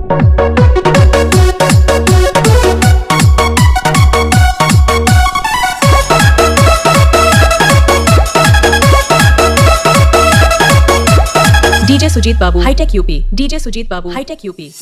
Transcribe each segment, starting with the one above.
DJ Sujit Babu hitech UP. DJ Sujit Babu hitech UP.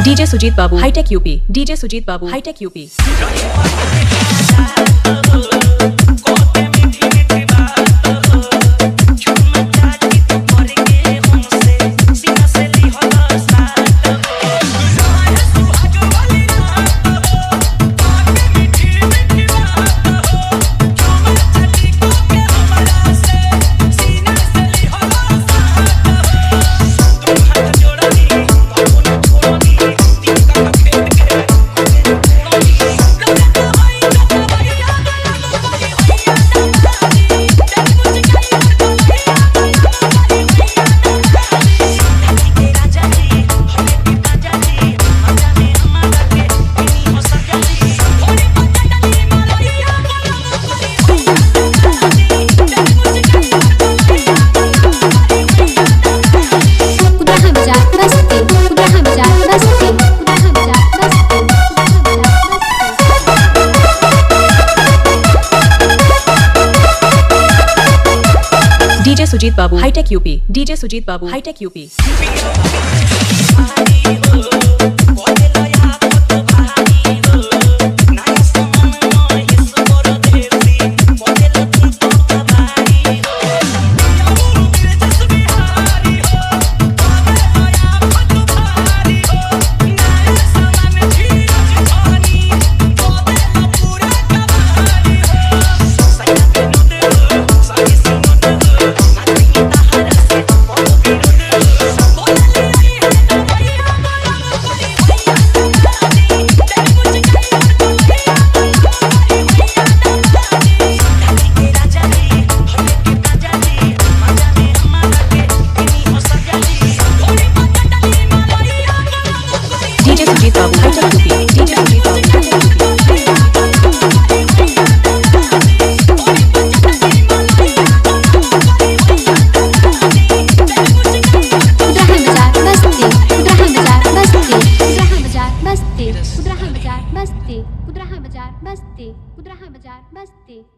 DJ Sujit Babu hitech UP. DJ Sujit Babu hitech UP. DJ Sujit Babu hitech UP. DJ Sujit Babu hitech UP. DJ Sujit Babu hitech UP. DJ Sujit Babu Basti.